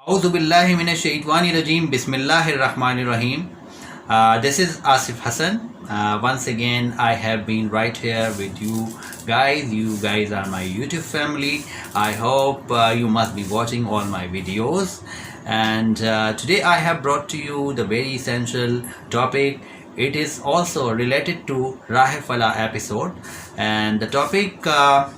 Auzubillahi minash-shaytanir-rajim. Bismillahir-rahmanir-rahim. This is Asif Hassan. Once again, I have been right here with you guys. You guys are my YouTube family. I hope you must be watching all my videos. And today I have brought to you the very essential topic. It is also related to Rahe Falah episode. And the topic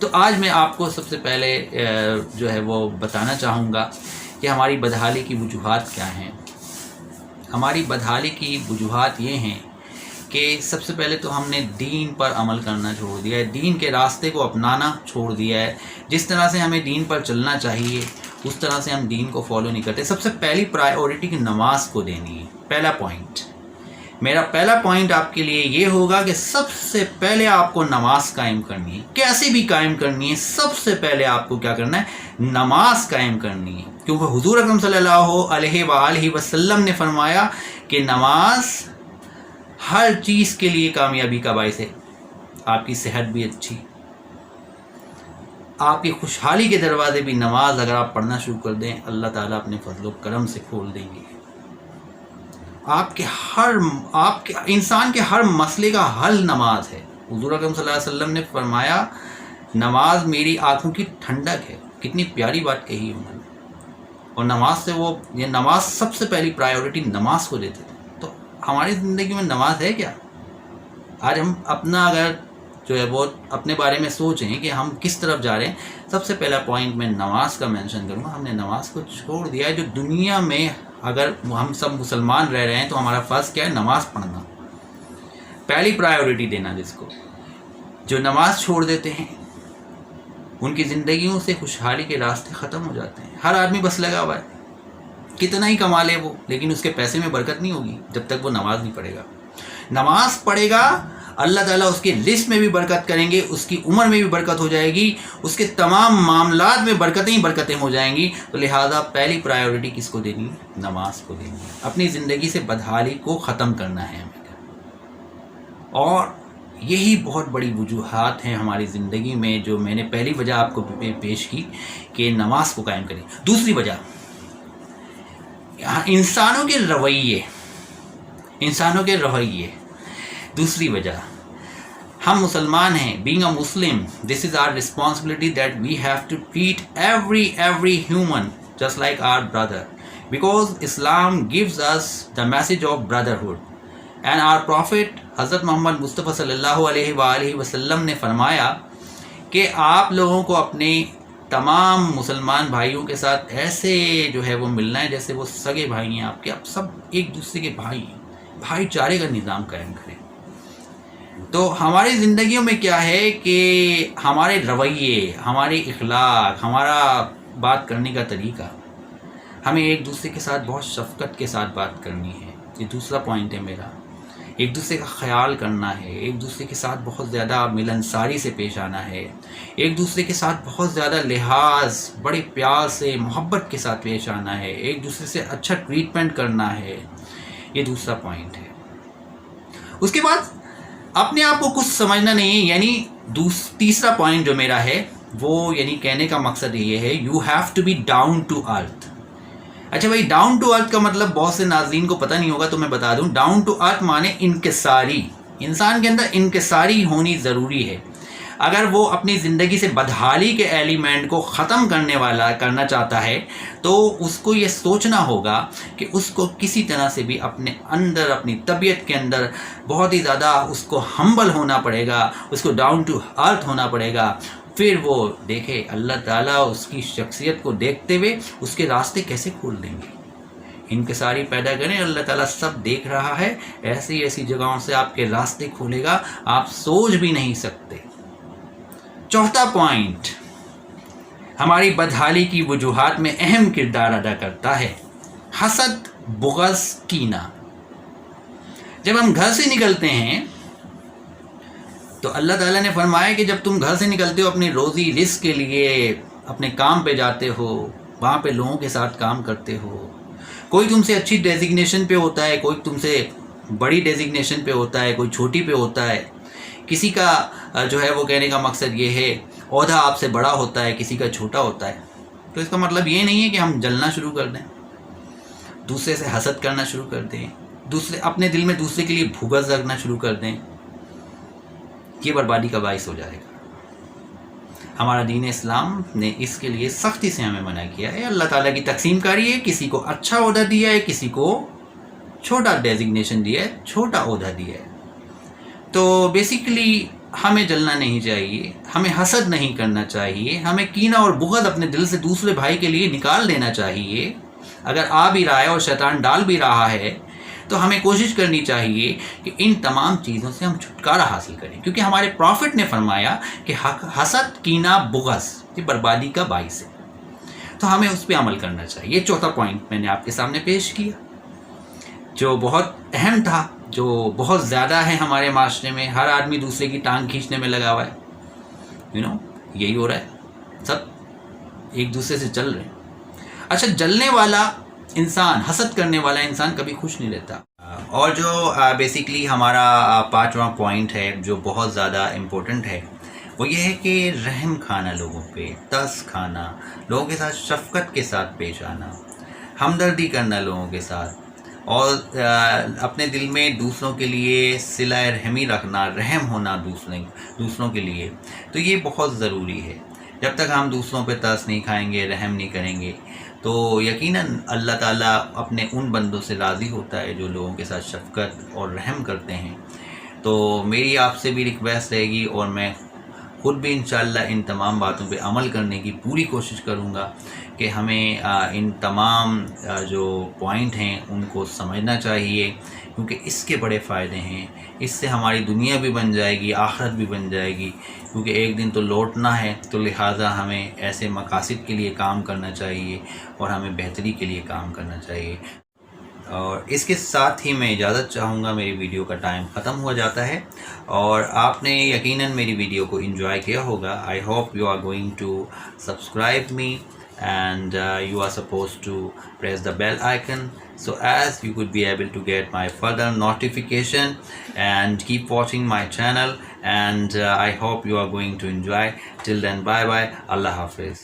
تو آج میں آپ کو سب سے پہلے جو ہے وہ بتانا چاہوں گا کہ ہماری بدحالی کی وجوہات کیا ہیں۔ ہماری بدحالی کی وجوہات یہ ہیں کہ سب سے پہلے تو ہم نے دین پر عمل کرنا چھوڑ دیا ہے، دین کے راستے کو اپنانا چھوڑ دیا ہے۔ جس طرح سے ہمیں دین پر چلنا چاہیے اس طرح سے ہم دین کو فالو نہیں کرتے۔ سب سے پہلی پرائیورٹی کی نماز کو دینی ہے۔ پہلا پوائنٹ، میرا پہلا پوائنٹ آپ کے لیے یہ ہوگا کہ سب سے پہلے آپ کو نماز قائم کرنی ہے، کیسے بھی قائم کرنی ہے۔ سب سے پہلے آپ کو کیا کرنا ہے؟ نماز قائم کرنی ہے، کیونکہ حضور اکرم صلی اللہ علیہ وآلہ وسلم نے فرمایا کہ نماز ہر چیز کے لیے کامیابی کا باعث ہے۔ آپ کی صحت بھی اچھی، آپ کی خوشحالی کے دروازے بھی نماز اگر آپ پڑھنا شروع کر دیں اللہ تعالیٰ اپنے فضل و کرم سے کھول دیں گے۔ آپ کے انسان کے ہر مسئلے کا حل نماز ہے۔ حضور اکرم صلی اللہ علیہ وسلم نے فرمایا نماز میری آنکھوں کی ٹھنڈک ہے۔ کتنی پیاری بات کہی انہوں نے، اور نماز سے یہ نماز سب سے پہلی پرائیورٹی نماز کو دیتے تھے۔ تو ہماری زندگی میں نماز ہے کیا؟ آج ہم اپنا اگر جو ہے وہ اپنے بارے میں سوچیں کہ ہم کس طرف جا رہے ہیں، سب سے پہلا پوائنٹ میں نماز کا مینشن کروں گا۔ ہم نے نماز کو چھوڑ دیا ہے۔ جو دنیا میں اگر ہم سب مسلمان رہ رہے ہیں تو ہمارا فرض کیا ہے؟ نماز پڑھنا، پہلی پرائیورٹی دینا جس کو۔ جو نماز چھوڑ دیتے ہیں ان کی زندگیوں سے خوشحالی کے راستے ختم ہو جاتے ہیں۔ ہر آدمی بس لگا ہوا ہے، کتنا ہی کما لے وہ، لیکن اس کے پیسے میں برکت نہیں ہوگی جب تک وہ نماز نہیں پڑھے گا۔ نماز پڑھے گا اللہ تعالیٰ اس کے رزق میں بھی برکت کریں گے، اس کی عمر میں بھی برکت ہو جائے گی، اس کے تمام معاملات میں برکتیں ہو جائیں گی۔ تو لہٰذا پہلی پرائیورٹی کس کو دینی ہے؟ نماز کو دینی ہے۔ اپنی زندگی سے بدحالی کو ختم کرنا ہے ہمیں، اور یہی بہت بڑی وجوہات ہیں ہماری زندگی میں جو میں نے پہلی وجہ آپ کو پیش کی کہ نماز کو قائم کریں۔ دوسری وجہ انسانوں کے رویے۔ دوسری وجہ، ہم مسلمان ہیں، being a Muslim, this is our responsibility that we have to treat every human just like our brother, because Islam gives us the message of brotherhood, and our Prophet حضرت محمد مصطفیٰ صلی اللہ علیہ وآلہ وسلم نے فرمایا کہ آپ لوگوں کو اپنے تمام مسلمان بھائیوں کے ساتھ ایسے جو ہے وہ ملنا ہے جیسے وہ سگے بھائی ہیں آپ کے، آپ سب ایک دوسرے کے بھائی ہیں، بھائی چارے کا نظام قائم کریں۔ تو ہماری زندگیوں میں کیا ہے کہ ہمارے رویے، ہمارے اخلاق، ہمارا بات کرنے کا طریقہ، ہمیں ایک دوسرے کے ساتھ بہت شفقت کے ساتھ بات کرنی ہے۔ یہ دوسرا پوائنٹ ہے میرا، ایک دوسرے کا خیال کرنا ہے، ایک دوسرے کے ساتھ بہت زیادہ ملنساری سے پیش آنا ہے، ایک دوسرے کے ساتھ بہت زیادہ لحاظ، بڑے پیار سے محبت کے ساتھ پیش آنا ہے، ایک دوسرے سے اچھا ٹریٹمنٹ کرنا ہے۔ یہ دوسرا پوائنٹ ہے۔ اس کے بعد اپنے آپ کو کچھ سمجھنا نہیں ہے، یعنی تیسرا پوائنٹ جو میرا ہے وہ یعنی کہنے کا مقصد یہ ہے you have to be down to earth. اچھا بھائی، ڈاؤن ٹو ارتھ کا مطلب بہت سے ناظرین کو پتہ نہیں ہوگا تو میں بتا دوں۔ ڈاؤن ٹو ارتھ مانے انکساری، انسان کے اندر انکساری ہونی ضروری ہے۔ اگر وہ اپنی زندگی سے بدحالی کے ایلیمنٹ کو ختم کرنا چاہتا ہے تو اس کو یہ سوچنا ہوگا کہ اس کو کسی طرح سے بھی اپنے اندر، اپنی طبیعت کے اندر بہت ہی زیادہ اس کو ہمبل ہونا پڑے گا، اس کو ڈاؤن ٹو ارتھ ہونا پڑے گا۔ پھر وہ دیکھے اللہ تعالیٰ اس کی شخصیت کو دیکھتے ہوئے اس کے راستے کیسے کھول دیں گے۔ انکساری پیدا کریں، اللہ تعالیٰ سب دیکھ رہا ہے، ایسی جگہوں سے آپ کے راستے کھولے گا آپ سوچ بھی نہیں سکتے۔ چوتھا پوائنٹ ہماری بدحالی کی وجوہات میں اہم کردار ادا کرتا ہے حسد، بغض، کینہ۔ جب ہم گھر سے نکلتے ہیں تو اللہ تعالیٰ نے فرمایا کہ جب تم گھر سے نکلتے ہو اپنی روزی رزق کے لیے، اپنے کام پہ جاتے ہو، وہاں پہ لوگوں کے ساتھ کام کرتے ہو، کوئی تم سے اچھی ڈیزگنیشن پہ ہوتا ہے، کوئی تم سے بڑی ڈیزگنیشن پہ ہوتا ہے، کوئی چھوٹی پہ ہوتا ہے، کسی کا جو ہے وہ کہنے کا مقصد یہ ہے عہدہ آپ سے بڑا ہوتا ہے، کسی کا چھوٹا ہوتا ہے۔ تو اس کا مطلب یہ نہیں ہے کہ ہم جلنا شروع کر دیں، دوسرے سے حسد کرنا شروع کر دیں، اپنے دل میں دوسرے کے لیے بغض رکھنا شروع کر دیں۔ یہ بربادی کا باعث ہو جائے گا۔ ہمارا دین اسلام نے اس کے لیے سختی سے ہمیں منع کیا ہے۔ اللہ تعالیٰ کی تقسیم کاری ہے، کسی کو اچھا عہدہ دیا ہے، کسی کو چھوٹا ڈیزگنیشن دیا ہے، چھوٹا عہدہ دیا ہے۔ تو بیسیکلی ہمیں جلنا نہیں چاہیے، ہمیں حسد نہیں کرنا چاہیے، ہمیں کینہ اور بغض اپنے دل سے دوسرے بھائی کے لیے نکال دینا چاہیے۔ اگر آ بھی رہا ہے اور شیطان ڈال بھی رہا ہے تو ہمیں کوشش کرنی چاہیے کہ ان تمام چیزوں سے ہم چھٹکارا حاصل کریں، کیونکہ ہمارے پروفٹ نے فرمایا کہ حسد، کینہ، بغض یہ بربادی کا باعث ہے، تو ہمیں اس پہ عمل کرنا چاہیے۔ یہ چوتھا پوائنٹ میں نے آپ کے سامنے پیش کیا، جو بہت اہم تھا، جو بہت زیادہ ہے ہمارے معاشرے میں۔ ہر آدمی دوسرے کی ٹانگ کھینچنے میں لگا ہوا ہے، یہی ہو رہا ہے، سب ایک دوسرے سے چل رہے ہیں۔ اچھا، جلنے والا انسان، حسد کرنے والا انسان کبھی خوش نہیں رہتا۔ اور جو بیسیکلی ہمارا پانچواں پوائنٹ ہے جو بہت زیادہ امپورٹنٹ ہے، وہ یہ ہے کہ رحم کھانا، لوگوں پہ ترس کھانا، لوگوں کے ساتھ شفقت کے ساتھ پیش آنا، ہمدردی کرنا لوگوں کے ساتھ، اور اپنے دل میں دوسروں کے لیے صلہ رحمی رکھنا، رحم ہونا دوسروں کے لیے، تو یہ بہت ضروری ہے۔ جب تک ہم دوسروں پہ ترس نہیں کھائیں گے، رحم نہیں کریں گے، تو یقیناً اللہ تعالیٰ اپنے ان بندوں سے راضی ہوتا ہے جو لوگوں کے ساتھ شفقت اور رحم کرتے ہیں۔ تو میری آپ سے بھی ریکویسٹ رہے گی، اور میں خود بھی انشاءاللہ ان تمام باتوں پہ عمل کرنے کی پوری کوشش کروں گا کہ ہمیں ان تمام جو پوائنٹ ہیں ان کو سمجھنا چاہیے، کیونکہ اس کے بڑے فائدے ہیں۔ اس سے ہماری دنیا بھی بن جائے گی، آخرت بھی بن جائے گی، کیونکہ ایک دن تو لوٹنا ہے، تو لہٰذا ہمیں ایسے مقاصد کے لیے کام کرنا چاہیے اور ہمیں بہتری کے لیے کام کرنا چاہیے۔ اور اس کے ساتھ ہی میں اجازت چاہوں گا، میری ویڈیو کا ٹائم ختم ہو جاتا ہے، اور آپ نے یقیناً میری ویڈیو کو انجوائے کیا ہوگا۔ I hope you are going to subscribe me and you are supposed to press the bell icon so as you could be able to get my further notification, and keep watching my channel, and I hope you are going to enjoy. Till then, bye bye, Allah Hafiz.